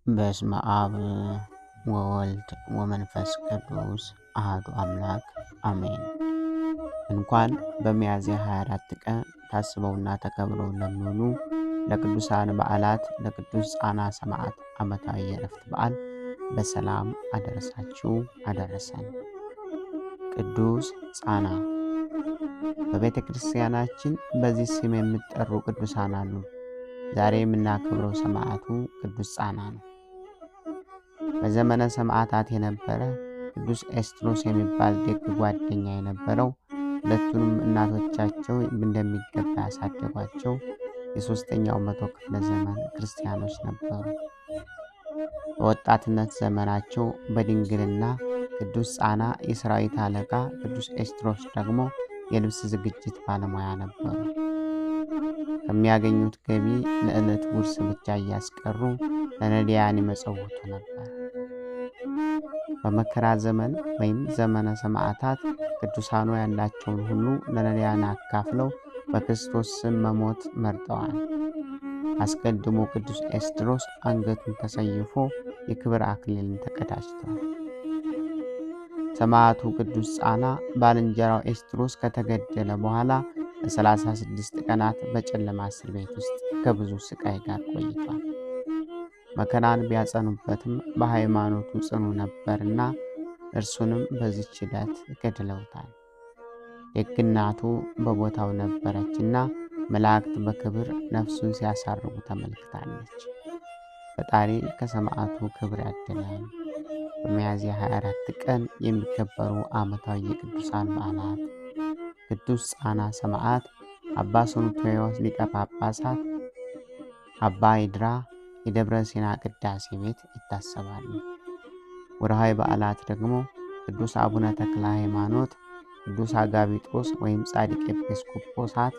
በስመ አብ ወወልድ ወመንፈስ ቅዱስ አሐዱ አምላክ አሜን። እንኳን በሚያዝያ 24 ቀን ታስበውና ተከብረው ለሚውሉ ለቅዱሳን በዓላት ለቅዱስ ጻና ሰማዕት ዓመታዊ የዕረፍት በዓል በሰላም አደረሳችሁ አደረሰን። ቅዱስ ጻና በቤተ ክርስቲያናችን በዚህ ስም የሚጠሩ ቅዱሳን አሉ። ዛሬ የምናከብረው ሰማዕቱ ቅዱስ ጻና ነው። በዘመነ ሰማዕታት የነበረ ቅዱስ ኤስድሮስ የሚባል ደግ ጓደኛ የነበረው፣ ሁለቱንም እናቶቻቸው እንደሚገባ ያሳደጓቸው የሦስተኛው መቶ ክፍለ ዘመን ክርስቲያኖች ነበሩ። በወጣትነት ዘመናቸው በድንግልና ቅዱስ ጻና የሰራዊት አለቃ፣ ቅዱስ ኤስድሮስ ደግሞ የልብስ ዝግጅት ባለሙያ ነበሩ። ከሚያገኙት ገቢ ለዕለት ጉርስ ብቻ እያስቀሩ ለነዳያን ይመጸውቱ ነበር። በመከራ ዘመን ወይም ዘመነ ሰማዕታት ቅዱሳኑ ያላቸውን ሁሉ ለነዳያን አካፍለው በክርስቶስ ስም መሞት መርጠዋል። አስቀድሞ ቅዱስ ኤስድሮስ አንገቱን ተሰይፎ የክብር አክሊልን ተቀዳጅቷል። ሰማዕቱ ቅዱስ ጻና ባልንጀራው ኤስድሮስ ከተገደለ በኋላ ለ36 ቀናት በጨለማ እስር ቤት ውስጥ ከብዙ ስቃይ ጋር ቆይቷል። መከራን ቢያጸኑበትም በሃይማኖቱ ጽኑ ነበርና እርሱንም በዚህች ዕለት ገድለውታል። ደግናቱ በቦታው ነበረችና መላእክት በክብር ነፍሱን ሲያሳርጉ ተመልክታለች። ፈጣሪ ከሰማዕቱ ክብር ያድለን። በሚያዝያ 24 ቀን የሚከበሩ ዓመታዊ የቅዱሳን በዓላት ቅዱስ ጻና ሰማዕት፣ አባ ሱንቶዮስ ሊቀ ጳጳሳት፣ አባ ይድራ የደብረ ሲና ቅዳሴ ቤት ይታሰባሉ። ወርሃዊ በዓላት ደግሞ ቅዱስ አቡነ ተክለ ሃይማኖት፣ ቅዱስ አጋቢጦስ ወይም ጻድቅ ኤጲስቆጶሳት፣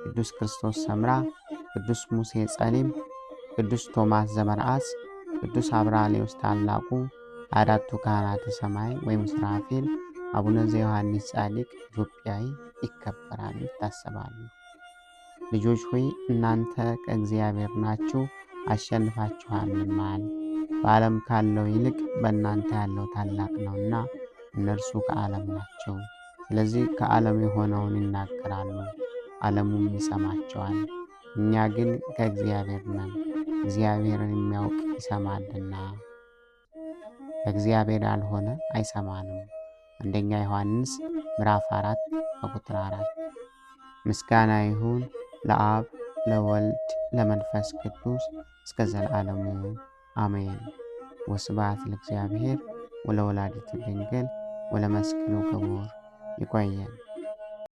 ቅዱስ ክርስቶስ ሰምራ፣ ቅዱስ ሙሴ ጸሊም፣ ቅዱስ ቶማስ ዘመርዓስ፣ ቅዱስ አብርሃሌዎስ ታላቁ፣ አራቱ ካህናተ ሰማይ ወይም ሱራፌል፣ አቡነ ዘዮሐንስ ጻድቅ ኢትዮጵያዊ ይከበራሉ፣ ይታሰባሉ። ልጆች ሆይ እናንተ ከእግዚአብሔር ናችሁ አሸንፋችኋልማል። በዓለም ካለው ይልቅ በእናንተ ያለው ታላቅ ነውና እነርሱ ከዓለም ናቸው። ስለዚህ ከዓለም የሆነውን ይናገራሉ፣ ዓለሙም ይሰማቸዋል። እኛ ግን ከእግዚአብሔር ነን፣ እግዚአብሔርን የሚያውቅ ይሰማልና፣ ከእግዚአብሔር ያልሆነ አይሰማንም። አንደኛ ዮሐንስ ምዕራፍ 4 ቁጥር 4። ምስጋና ይሁን ለአብ ለወልድ ለመንፈስ ቅዱስ እስከ ዘላለሙ አሜን። ወስብሐት ለእግዚአብሔር ወለወላዲቱ ድንግል ወለመስቀሉ ክቡር። ይቆየን።